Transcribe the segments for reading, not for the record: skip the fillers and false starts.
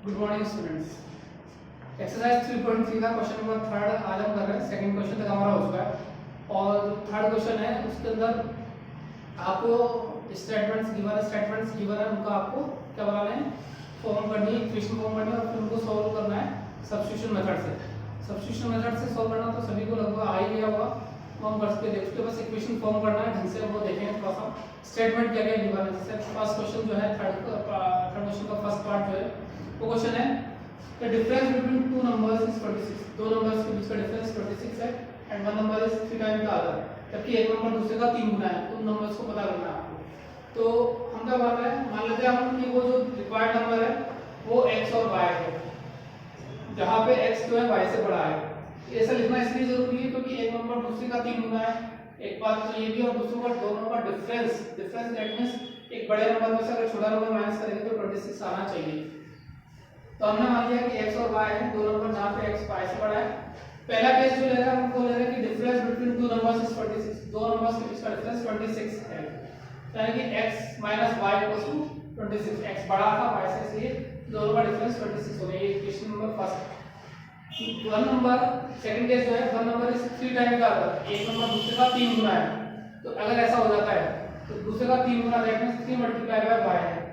Good morning students. Exercise 3.3 का question number third आज हम कर रहे हैं। सेकंड क्वेश्चन तक हमारा हो चुका है और थर्ड क्वेश्चन है उसके अंदर आपको स्टेटमेंट्स गिवन है, उनका आपको क्या बनाना है, फॉर्म करनी है, इक्वेशन फॉर्म करनी है और फिर उनको सॉल्व करना है सब्स्टिट्यूशन मेथड से। सब्स्टिट्यूशन मेथड से सॉल्व करना तो सभी को लगभग आ ही गया होगा, तो हम कर सकते हैं। उसके बस इक्वेशन फॉर्म करना है ढंग से, वो देखेंगे थोड़ा सा स्टेटमेंट क्या क्या गिवन है। जैसे फर्स्ट क्वेश्चन जो है थर्ड क्वेश्चन का फर्स्ट पार्ट जो है वो क्वेश्चन है the difference between two numbers is 26। दो नंबर्स के बीच का डिफरेंस 26 है and one number is 3 time का अदर, जबकि एक नंबर दूसरे का 3 गुना है। तो उन नंबर्स को पता करना है आपको। तो हम क्या कर रहे हैं, मान लेते हैं हम कि वो जो रिक्वायर्ड नंबर है वो x और y है, जहां पे x जो है y से बड़ा है। ऐसा लिखना इसलिए जरूरी है क्योंकि एक नंबर दूसरे का 3 गुना है, एक बात तो ये भी, और दूसरी बात दोनों का डिफरेंस दैट मींस एक बड़े नंबर में से अगर छोटा नंबर माइनस करेंगे तो 26 आना चाहिए। तो हमने मान लिया कि x और y है दो नंबर जहां पे x y से बड़ा है। पहला केस जो ले रहा है हमको ले रहा है कि difference between two numbers is 26। दो नंबर्स के बीच का डिफरेंस 26 है, यानी कि x minus y equals to 26। x बड़ा था y से, इसलिए दोनों का डिफरेंस 26 हो गया। ये equation number first. One number second case जो है वन नंबर इज 3 टाइम का अदर, एक नंबर दूसरे का 3 गुना है। तो अगर ऐसा हो जाता है तो दूसरे का 3 गुना that means 3 multiply by y है,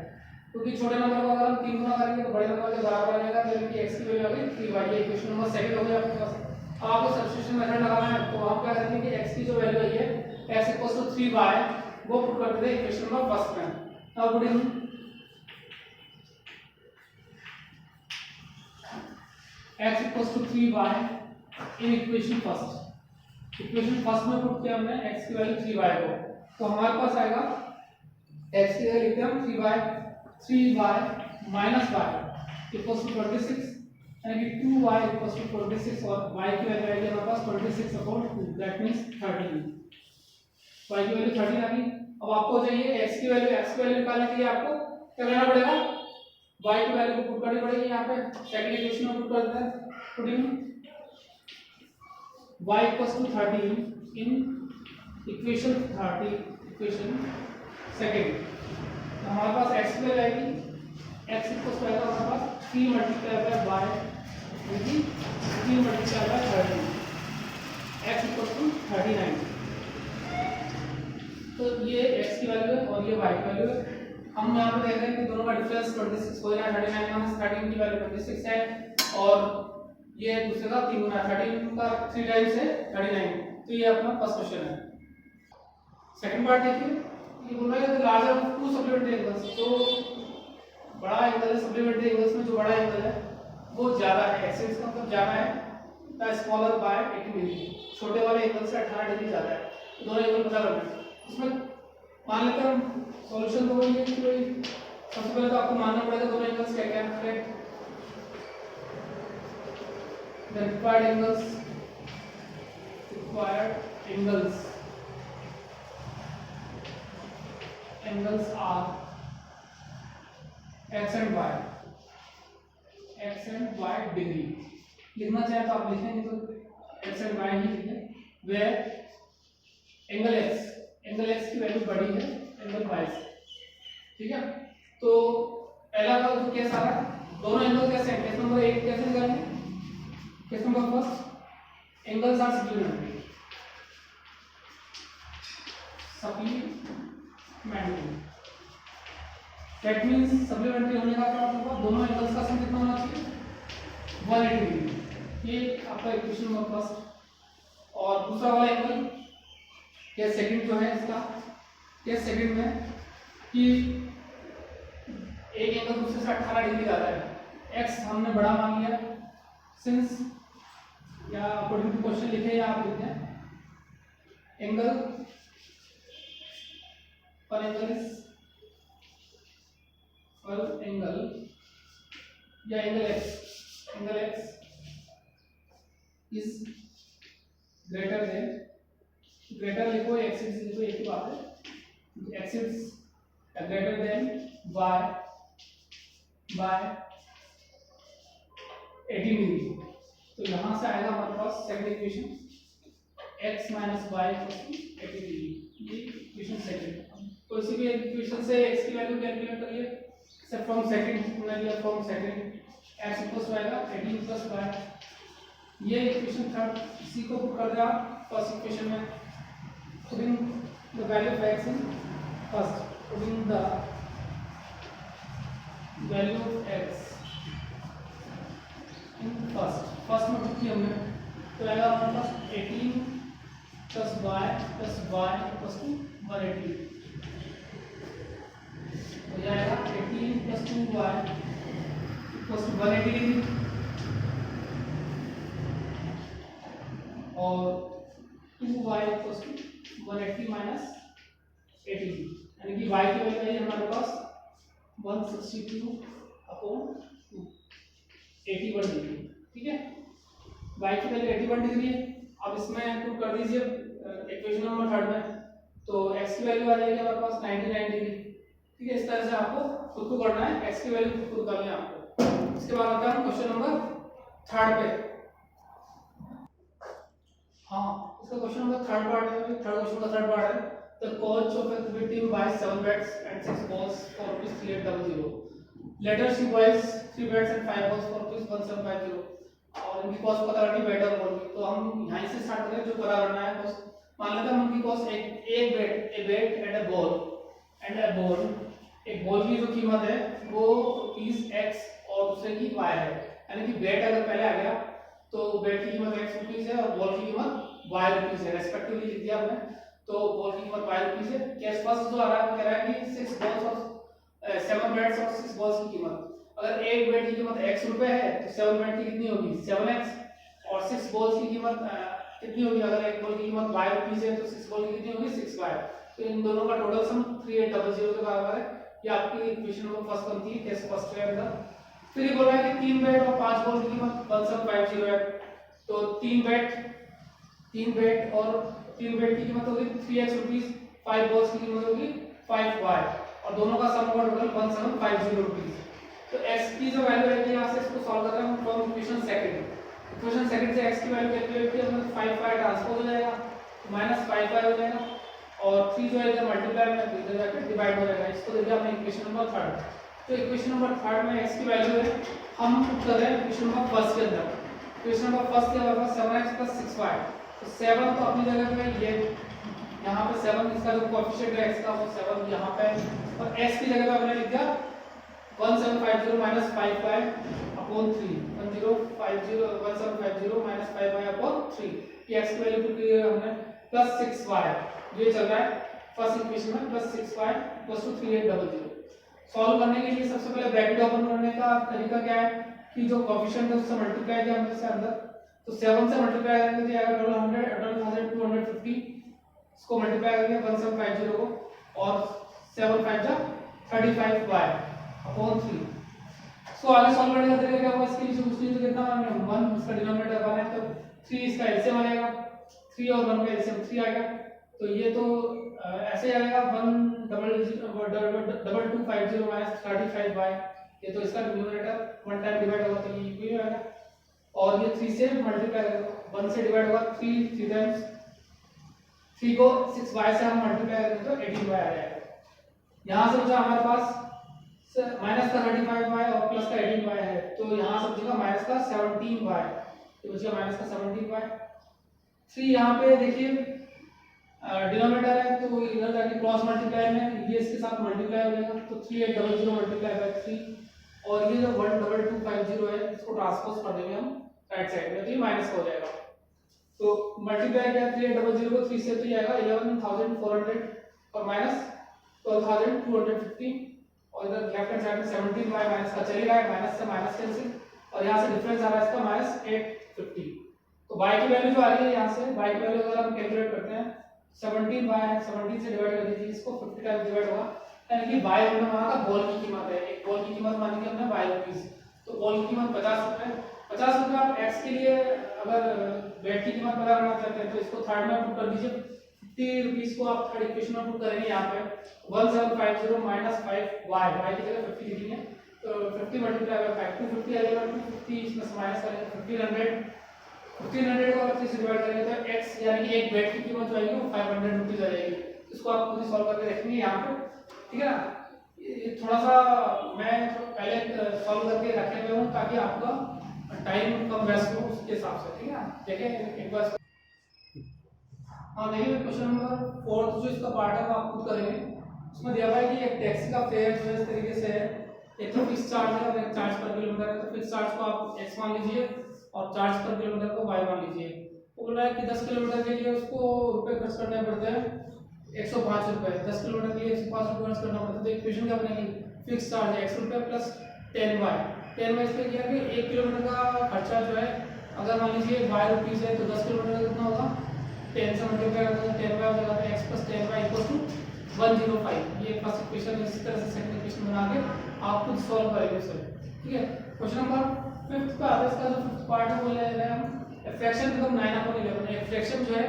क्योंकि छोटे नंबर को अगर हम 3 गुना करेंगे तो बड़े नंबर के बराबर आ जाएगा, यानी कि x की वैल्यू आ गई 3y। ये इक्वेशन नंबर सेकंड हो गया आपके पास। अब आपको सब्स्टिट्यूशन मेथड लगाना है, तो आप क्या करेंगे कि x की जो वैल्यू आई है x 3y वो पुट कर देते हैं इक्वेशन नंबर फर्स्ट में। Now put in x 3y in equation first. Equation first में पुट किया हमने x की वैल्यू 3y को, तो हमारे पास आएगा x की वैल्यू लिखते हैं हम 3y minus y equals to 26, यानी कि 2y equals to 26 और y की वैल्यू आएगी हमारे पास 26 अपॉन 2 दैट मींस 13। y की वैल्यू 13 आ गई। अब आपको चाहिए x की वैल्यू निकालने के लिए आपको क्या करना पड़ेगा, y की वैल्यू को पुट करनी पड़ेगी। यहाँ पे सेकंड इक्वेशन में पुट कर देते हैं, putting y equals to 13 in equation second. तो हमारे पास x की वैल्यू आएगी, x इक्वल्स टू आएगा हमारे पास 3 मल्टीप्लाई बाय y, यानी कि 3 multiply by 13, x equals to 39। तो ये x की वैल्यू है और ये y की वैल्यू है। हम यहाँ पे देख रहे हैं कि दोनों का डिफरेंस 26 हो रहा है। 39 माइनस 13 की वैल्यू 26 है और ये दूसरे का 3 गुना 13 का 3 टाइम्स है 39। तो ये अपना फर्स्ट क्वेश्चन है। सेकंड पार्ट देखिए, ये बोल रहा है कि larger of to supplementary angles, जो बड़ा एंगल है सप्लीमेंट्री एंगल्स में जो बड़ा एंगल है वो ज्यादा है, एक्सिस का मतलब ज्यादा है, द स्मॉलर बाय 18 डिग्री, छोटे वाले एंगल से 18 डिग्री ज्यादा है। तो दोनों एंगल पता करना है। इसमें मान लेते हैं सॉल्यूशन तो वही है कि भाई सबसे पहले तो आपको मानना पड़ेगा दोनों एंगल्स क्या क्या है। The required angles are x and y degree. लिखना चाहे तो आप लिखेंगे तो x and y ही लिखें, where एंगल x की वैल्यू बड़ी है एंगल y से, ठीक है। तो पहला का जो केस आ रहा है दोनों एंगल कैसे हैं, केस नंबर 1 कैसे निकालेंगे, case number first angles are supplementary that means supplementary होने का क्या मतलब, दोनों एंगल्स का सम कितना होना चाहिए 180 डिग्री। ये आपका इक्वेशन नंबर फर्स्ट। और दूसरा वाला एंगल या सेकंड जो है इसका, ये सेकंड में कि एक एंगल दूसरे से 18 डिग्री ज्यादा है, x हमने बड़ा मान लिया सिंस, या अकॉर्डिंग टू क्वेश्चन लिखे या आप लिखते हैं एंगल पर एंगल या angle x is greater than, greater लिखो एक्सिस लिखो, एक ही बात है, axis greater than y by 18 degree. तो यहां से आएगा हमारे पास second equation x minus y 18 degree, ये इक्वेशन सेकंड। तो इसी भी इक्वेशन से x की वैल्यू कैलकुलेट करिए, फ्रॉम सेकंड हमने लिया from second x equals to आएगा 18 प्लस y। ये इक्वेशन थर्ड, इसी को पुट कर दिया फर्स्ट इक्वेशन में, putting the value of x in first, putting the value of x in first में पुट किया हमने, तो आएगा हमारे पास 18 प्लस y इक्वल्स टू 180, तो ये आएगा 18 प्लस 2y इक्वल्स टू 180 और 2y इक्वल्स टू 180 माइनस 18, यानी कि y की वैल्यू है हमारे पास 162 अपॉन 81 डिग्री। ठीक है, y की वैल्यू 81 डिग्री है। अब इसमें पुट कर दीजिए इक्वेशन नंबर थर्ड में, तो x की वैल्यू आ जाएगी हमारे पास 99 डिग्री। ठीक है, इस तरह से आपको खुद को करना है, x की वैल्यू खुद करनी है आपको। इसके बाद आता है क्वेश्चन नंबर थर्ड पे। हाँ, इसका क्वेश्चन नंबर थर्ड पार्ट है, थर्ड क्वेश्चन का थर्ड पार्ट है। The coach of a cricket team buys 7 bats and 6 balls for ₹3800. Later she buys 3 bats and 5 balls for ₹1750 और इनकी कॉस्ट पता करनी बैट और बॉल की। तो हम यहां से स्टार्ट करें, जो पता करना है कॉस्ट। मान लेते हैं उनकी कॉस्ट एक बैट एंड अ बॉल एक बॉल की जो कीमत है वो ₹x और दूसरे की y है, यानी कि बैट अगर पहले आ गया तो बैट की कीमत x रुपीस है और बॉल की कीमत y रुपीस है, रेस्पेक्टिवली लिख दिया हमने। तो बॉल की कीमत y रुपीस है। कैश फर्स्ट जो आ रहा है वो कह रहा है कि 6 बॉल्स और 7 बैट्स और 6 बॉल्स की कीमत, अगर एक बैट की कीमत x रुपए है तो 7 बैट की कितनी होगी 7x और 6 बॉल्स की कीमत कितनी होगी, अगर एक बॉल की कीमत y रुपीस है तो 6 बॉल की कितनी होगी 6y। तो इन दोनों का टोटल सम 3800 के बराबर है। ये आपकी इक्वेशन नंबर फर्स्ट बनती है केस फर्स्ट के अंदर। फिर ये बोल रहा है कि 3 बैट और 5 बॉल की कीमत 1750 है, तो 3 बैट और 3 बैट की कीमत होगी 3x रुपीस, 5 बॉल्स की कीमत होगी 5y और दोनों का सम होगा टोटल 1750 रुपीस। तो x की जो वैल्यू है यहां से इसको सॉल्व कर रहे हैं हम फ्रॉम इक्वेशन सेकंड से x की वैल्यू कैलकुलेट किया हमने, 5y ट्रांसपोज हो जाएगा माइनस 5y हो जाएगा और 3 जो है इधर मल्टीप्लाई में इधर जाकर डिवाइड हो जाएगा। इसको दे दिया हमने इक्वेशन नंबर थर्ड। तो इक्वेशन नंबर थर्ड में x की वैल्यू है, हम पुट कर रहे हैं इक्वेशन नंबर फर्स्ट के अंदर। इक्वेशन नंबर फर्स्ट के हमारे पास 7x + 6y, तो 7 तो अपनी जगह पे ये यहाँ पे 7 इसका जो कोएफिशिएंट है x का वो 7 यहाँ पे, और x की जगह पे हमने लिख दिया 1750 minus 5y upon 3, 1750 minus 5y upon 3। ये x की वैल्यू पुट की हमने प्लस 6y, ये चल रहा है फर्स्ट इक्वेशन में, प्लस 6y = 3800। सॉल्व करने के लिए सबसे पहले ब्रैकेट ओपन करने का तरीका क्या है कि जो कोएफिशिएंट है उससे मल्टीप्लाई किया हमने इसके अंदर, तो 7 से मल्टीप्लाई करेंगे तो आएगा 1250, इसको मल्टीप्लाई करेंगे 1750 को और 7 5 जा 35y अपॉन 3। सो आगे सॉल्व करने का तरीका क्या होगा, इसके लिए उसके लिए कितना मानेंगे 1, इसका डिनोमिनेटर 1 है तो 3 इसका एलसीएम आएगा, 3 और 1 का एलसीएम 3 आएगा, तो ये तो ऐसे आएगा 12250 माइनस 35y, ये तो इसका डिनोमिनेटर 1 टाइम डिवाइड होगा तो ये भी आएगा, और ये 3 से मल्टीप्लाई करेंगे 1 से डिवाइड होगा 3 टाइम्स 3 को 6y से हम मल्टीप्लाई करेंगे तो 18y आ जाएगा। यहां से बचा हमारे पास माइनस का 35y और प्लस का 18y है, तो यहां सब जगह माइनस का 17y, तो बचा माइनस का 17y। 3 यहां पे देखिए डिनोमिनेटर है तो इधर जाके क्रॉस मल्टीप्लाई में ये इसके साथ मल्टीप्लाई हो जाएगा, तो 3800 मल्टीप्लाई बाय 3 और ये जो 12250 है इसको ट्रांसपोज कर देंगे हम राइट साइड में, तो ये माइनस हो जाएगा। तो मल्टीप्लाई किया 3800 को 3 से तो ये आएगा 11400 और माइनस 12250 और इधर लेफ्ट हैंड साइड में 17y माइनस का चल रहा है, माइनस से माइनस कैंसिल और यहां से डिफरेंस आ रहा है इसका -850। तो y की वैल्यू जो आ रही है यहां से y की वैल्यू अगर हम कैलकुलेट करते हैं 17y 17 से डिवाइड कर दीजिए इसको, 50 टाइम्स डिवाइड होगा, यानी कि y हमने माना था बॉल की कीमत है, एक बॉल की कीमत मानी थी हमने y रुपीस, तो बॉल की कीमत 50 रुपए। 50 रुपए आप x के लिए अगर बैट की कीमत पता करना चाहते हैं तो इसको थर्ड में पुट कर दीजिए, 50 रुपीस को आप थर्ड इक्वेशन में पुट करेंगे, यहाँ पे 1750 माइनस 5y, y की जगह 50 लिखेंगे तो 50 मल्टीप्लाई बाय 5 250 आ जाएगा, 250 इसमें से माइनस करेंगे 1500 को अगर 3 से डिवाइड करेंगे तो x यानी कि एक बैट की कीमत जो आएगी वो 500 रुपीस आ जाएगी। इसको आप खुद ही सॉल्व करके देखेंगे यहाँ पे, ठीक है ना। ये थोड़ा सा मैं पहले सॉल्व करके रखे हुए हूँ ताकि आपका टाइम कम वेस्ट हो उसके हिसाब से, ठीक है। देखें एक बार। हाँ देखिए क्वेश्चन नंबर 4 जो इसका पार्ट है वो आप खुद करेंगे। उसमें दिया हुआ है कि एक टैक्सी का फेयर जो है इस तरीके से है, एक तो फिक्स चार्ज है और एक चार्ज पर किलोमीटर है। तो फिक्स चार्ज को आप x मान लीजिए और चार्ज पर किलोमीटर को y मान लीजिए। वो बोल रहा है कि 10 किलोमीटर के लिए उसको रुपए खर्च करने पड़ते हैं 105 रुपए। 10 किलोमीटर के लिए 105 रुपए खर्च करना पड़ता है। तो इक्वेशन क्या बनेगी, फिक्स चार्ज x रुपए प्लस 10y। 10y इसलिए किया कि 1 किलोमीटर का खर्चा जो है अगर मान लीजिए y रुपीस है तो 10 किलोमीटर का कितना होगा, 10 से मल्टीप्लाई करते हैं 10y हो जाएगा, x plus 10y equals to 105। ये फर्स्ट इक्वेशन है। इसी तरह से सेकंड इक्वेशन बना के आप खुद सॉल्व करेंगे इसे, ठीक है। क्वेश्चन नंबर 5 पे आता है। इसका जो फिफ्थ पार्ट है वो ले रहे हैं हम फ्रैक्शन बिकम 9/11। एक फ्रैक्शन जो है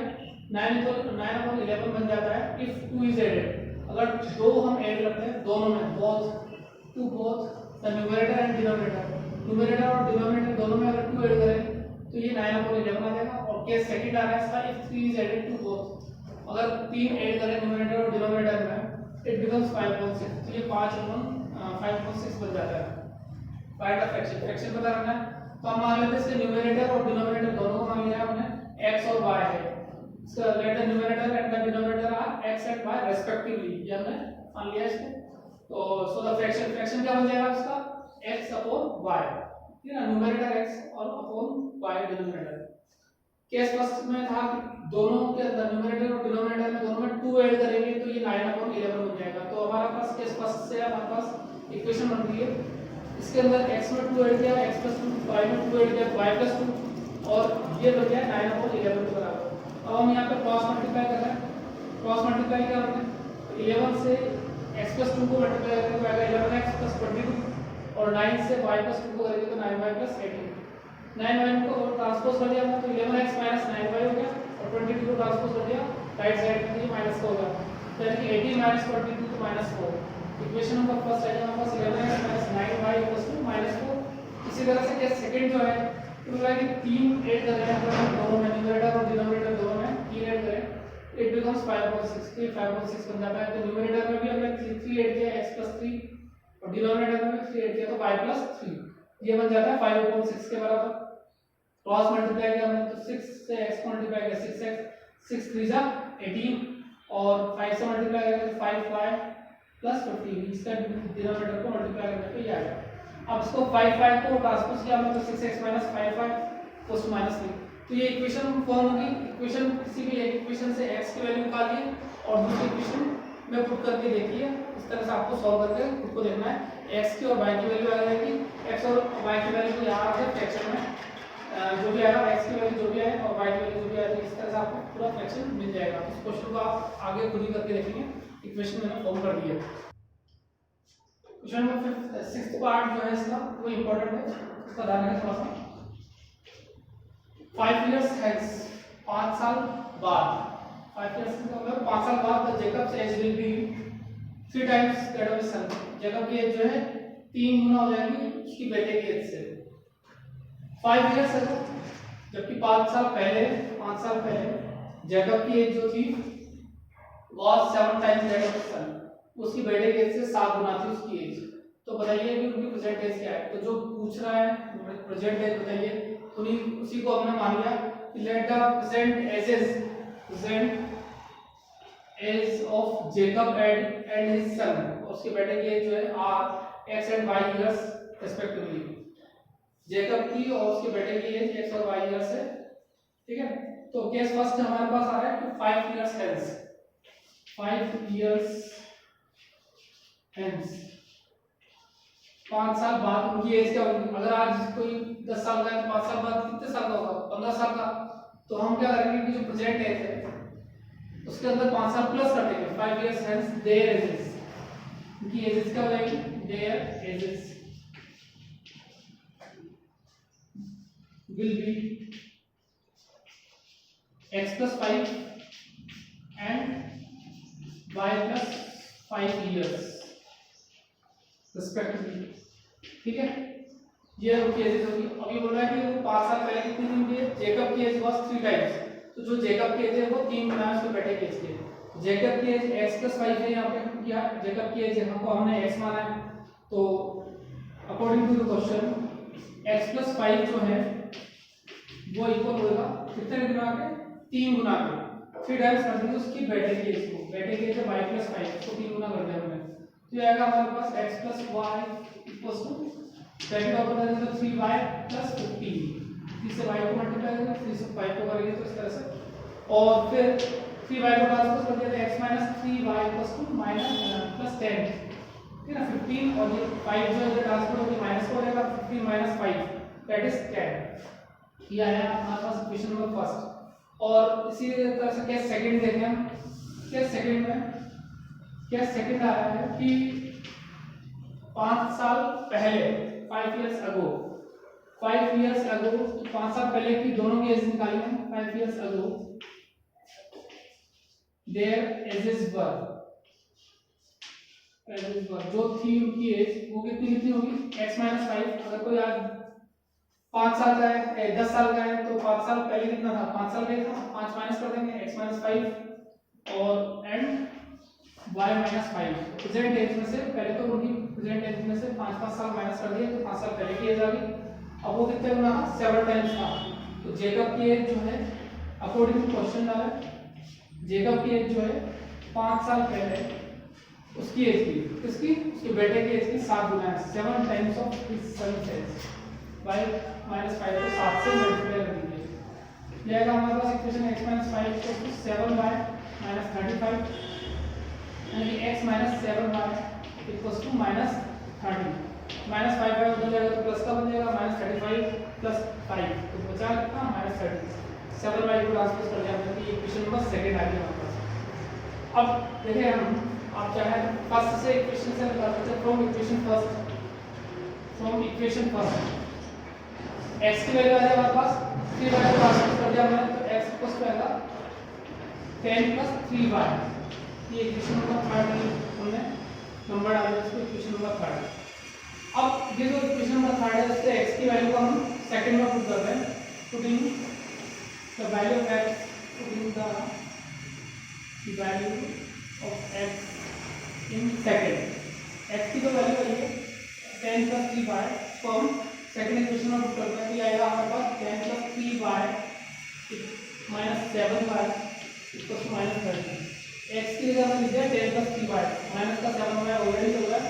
9/11 बन जाता है इफ 2 इज एडेड। अगर दो हम ऐड करते हैं दोनों में, both to both the numerator and denominator, numerator और डिनोमिनेटर दोनों में अगर 2 ऐड करें तो ये 9/11 आ जाएगा। और केस सेकंड आ रहा है इसका if 3 is added to both. अगर 3 ऐड करें न्यूमरेटर और डिनोमिनेटर में इट बिकम्स 5/6। तो ये 5/6 बन जाता है। फाइंड द फ्रैक्शन, फ्रैक्शन पता करना है। तो हम मान लेते हैं इसके न्यूमरेटर और डिनोमिनेटर दोनों को मान लिया हमने x और y है। इसका let the numerator and the denominator are x and y respectively, ये हमने मान लिया इसको। तो सो द फ्रैक्शन क्या बन जाएगा इसका x अपॉन y, ठीक है ना, न्यूमरेटर x और upon y denominator. Case first में था कि दोनों के अंदर न्यूमरेटर और डिनोमिनेटर में दोनों में 2 ऐड करेंगे तो ये 9/11 बन जाएगा। तो हमारे पास केस फर्स्ट से हमारे पास इक्वेशन बन रही है। इसके अंदर x में 2 ऐड किया, x + 2, y में 2 ऐड किया, y + 2 और ये बन गया 9/11 के बराबर। अब हम यहाँ पे क्रॉस मल्टीप्लाई कर रहे हैं। क्रॉस मल्टीप्लाई क्या करना है, 11 से x + 2 को मल्टीप्लाई करेंगे तो आएगा 11x + 22 और 9 से y + 2 को करेंगे तो 9y + 18। 9y को ट्रांसपोज कर दिया हमने तो 11x - 9y हो गया और 22 को ट्रांसपोज कर दिया राइट साइड में, ये माइनस का होगा। तो यानी कि 18 - 22 तो -4। इक्वेशन नंबर फर्स्ट है हमारे पास 11x - 9y = -4। इसी तरह से केस सेकंड जो है तो बोला है कि 3 ऐड कर रहे हैं हम दोनों में, न्यूमरेटर और डिनोमिनेटर दोनों में 3 ऐड करें इट बिकम्स 5/6। ये 5/6 बन जाता है। तो न्यूमरेटर में भी हमने 3 ऐड किया x + 3 और डिनोमिनेटर में भी 3 ऐड किया तो y + 3, ये बन जाता है 5/6 के बराबर। क्रॉस मल्टीप्लाई किया हमने तो 6 से x मल्टीप्लाई किया 6x, 6 3 जा 18 और 5 से मल्टीप्लाई करेंगे तो 5y + 15। इसका डिनोमिनेटर को मल्टीप्लाई करने पे ये आएगा। अब इसको 5 को ट्रांसपोज किया हमने तो 6x - 5y = -3। तो ये इक्वेशन फॉर्म होगी। इक्वेशन किसी भी एक इक्वेशन से x की वैल्यू निकालिए और दूसरी इक्वेशन में पुट करके देखिए। इस तरह से आपको सॉल्व करके खुद को देखना है। x की और y की वैल्यू आ जाएगी, x और y की वैल्यू यहाँ से फ्रैक्शन में जो भी आएगा x की वैल्यू जो भी है और y की वैल्यू जो भी आएगी, इस तरह से आपको पूरा फ्रैक्शन मिल जाएगा। इस क्वेश्चन को आप आगे खुद ही करके देखेंगे। इक्वेशन मैंने फॉर्म कर दी है। क्वेश्चन नंबर 6th पार्ट जो है इसका वो इंपॉर्टेंट है, इसका ध्यान रखें थोड़ा सा। 5 years hence, 5 साल बाद, 5 years का मतलब 5 साल बाद Jacob's age will be 3 times that of son. Jacob की एज जो है 3 गुना हो जाएगी उसकी बेटे की एज से। 5 years है जबकि 5 साल पहले जेकब की एज जो थी was 7 times दैट ऑफ सन। उसकी बेटे की एज से 7 गुना थी उसकी एज। तो बताइए कि उनकी प्रेजेंट एज क्या है। तो जो पूछ रहा है प्रेजेंट एज बताइए, उसी को हमने मान लिया कि let the present age of Jacob and his son, उसके बेटे की एज जो है are x and y years respectively. Jacob की और उसके बेटे की एज एक्स और वाई इयर्स है, ठीक है। तो केस फर्स्ट हमारे पास आ रहा है कि 5 years hence, 5 years hence 5 साल बाद उनकी एज क्या होगी। अगर आज कोई 10 साल का है तो 5 साल बाद कितने साल का होगा, 15 साल का। तो हम क्या करेंगे कि जो प्रेजेंट एज है उसके अंदर 5 साल प्लस कर देंगे। 5 years hence their ages, उनकी एजेस क्या हो जाएगी, their ages will be x + 5 and y + 5 years respectively, ठीक है। ये उनकी एजेस होगी। अभी बोल रहा है कि वो 5 साल पहले कितनी थी उनकी एज, जेकब की एज वाज 3 टाइम्स। तो जो जेकब की एज है वो 3 गुना है उसके बेटे की एज के। जेकब की एज x + 5 है यहाँ पे, क्या जेकब की एज यहाँ को हमने x माना है। तो according to the question x plus 5 जो है वो इक्वल होगा कितने गुना के, 3 गुना के। 3 टाइम्स कर देंगे उसकी बेटे की एज को, बेटे की एज है y प्लस 5, उसको 3 गुना कर दिया हमने, तो ये आएगा हमारे पास x plus y equals to bracket open करेंगे तो 3y प्लस 15, 3 से y को मल्टीप्लाई करेंगे, 3 से 5 को करेंगे तो इस तरह से, और फिर 3y को ट्रांसपोज कर दिया तो x minus 3y equals to minus plus 10, ठीक है ना, 15, और ये 5 जो है ट्रांसपोज होकर माइनस हो जाएगा, 15 माइनस 5 दैट इज 10। ये आया हमारे पास इक्वेशन नंबर फर्स्ट। और इसी तरह से केस सेकंड देखें हम, केस सेकंड में केस सेकंड आ रहा है कि 5 साल पहले 5 years ago 5 साल पहले की दोनों की एज निकाली है। 5 years ago their ages were जो थी उनकी एज वो कितनी होगी, x माइनस 5। अगर कोई आज 5 साल का है 10 साल का है तो 5 साल पहले कितना था, 5 साल पहले था, 5 माइनस कर देंगे x माइनस 5 और and y minus 5। Present age में से पहले तो उनकी प्रेजेंट एज में से 5 साल माइनस कर दिए तो 5 साल पहले की एज आ गई। अब वो कितने गुना था, 7 टाइम्स था। तो जेकब की एज जो है अकॉर्डिंग टू क्वेश्चन डाला, जेकब की एज जो है 5 साल पहले उसकी एज की, किसकी, उसके बेटे की एज की 7 गुना है, 7 times of his son's age. y minus 5 को 7 से मल्टीप्लाई कर दीजिए, ये आएगा हमारे पास इक्वेशन x माइनस 5 को 7y माइनस 35, यानी कि x minus 7y equals to minus 30। Minus 5 5 उधर जाएगा तो प्लस का बन जाएगा, माइनस 35 प्लस 5 तो बचा कितना, माइनस 30। 7y को ट्रांसपोज कर दिया हमने, इक्वेशन नंबर सेकंड आ गया हमारे पास। अब देखिए हम, आप चाहे फर्स्ट से इक्वेशन से निकाल सकते हैं, फ्रॉम इक्वेशन फर्स्ट x की वैल्यू आ जाएगा हमारे पास 3y को ट्रांसपोज कर दिया हमने तो x इक्वल्स टू आएगा 10 प्लस 3y। ये इक्वेशन नंबर थर्ड हमने नंबर डाला इसको, इक्वेशन नंबर थर्ड। अब ये जो इक्वेशन नंबर थर्ड है इससे x की वैल्यू को हम सेकंड में पुट कर रहे हैं, putting the value of x, putting the value of x in second. x की जो वैल्यू आई है 10 प्लस 3y को हम सेकंड इक्वेशन में पुट करते हैं, तो ये आएगा हमारे पास 10 plus 3y minus 7y equal to minus 30। x की जगह हमने लिखा है 10 प्लस 3y, माइनस का 7y ऑलरेडी हो गया,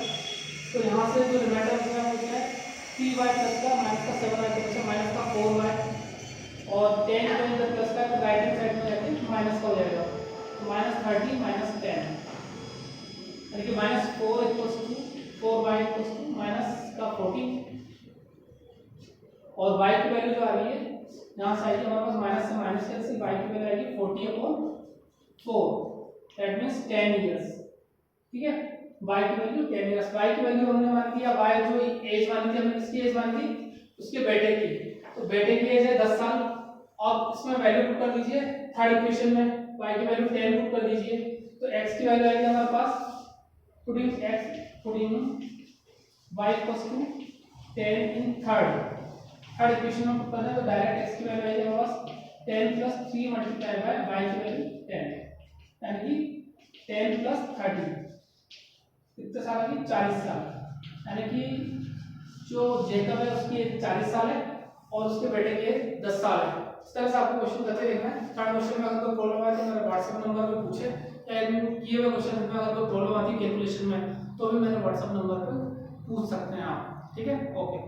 तो यहाँ से जो रिमाइंडर बचा है वो क्या है, 3y प्लस का माइनस का 7y तो बचा माइनस का 4y, और 10 को इधर प्लस का राइट हैंड साइड में जाके माइनस का हो जाएगा, तो माइनस 30 माइनस 10, यानी कि minus 4 equals to 4y equals to minus का 40, और y की वैल्यू जो आ रही है यहाँ से आएगी हमारे पास माइनस से माइनस कैंसिल, y की वैल्यू आएगी 40/4, दैट मींस 10 इयर्स, ठीक है। y की वैल्यू 10 इयर्स, y की वैल्यू हमने मान लिया, y जो एज मानी थी हमने, किसकी एज मानी थी, उसके बेटे की, तो बेटे की एज है 10 साल। अब इसमें वैल्यू पुट कर दीजिए थर्ड इक्वेशन में, y की वैल्यू 10 पुट कर दीजिए, तो x की वैल्यू आएगी हमारे पास, putting y equals to 10 in third equation में पुट करना है, तो डायरेक्ट x की वैल्यू आएगी हमारे पास 10 प्लस 3 मल्टीप्लाई बाय y की वैल्यू 10, यानी कि 10 प्लस 30 कितने साल की, 40 साल, यानी कि जो जेकब है उसकी एज 40 साल है और उसके बेटे की एज 10 साल है। इस तरह से आपको क्वेश्चन करते देखना है। थर्ड क्वेश्चन में अगर कोई प्रॉब्लम आए तो मेरे व्हाट्सएप नंबर पे पूछे, या किए हुए क्वेश्चन में अगर कोई प्रॉब्लम आती है कैलकुलेशन में तो भी मेरे व्हाट्सएप नंबर पे पूछ सकते हैं आप, ठीक है, ओके।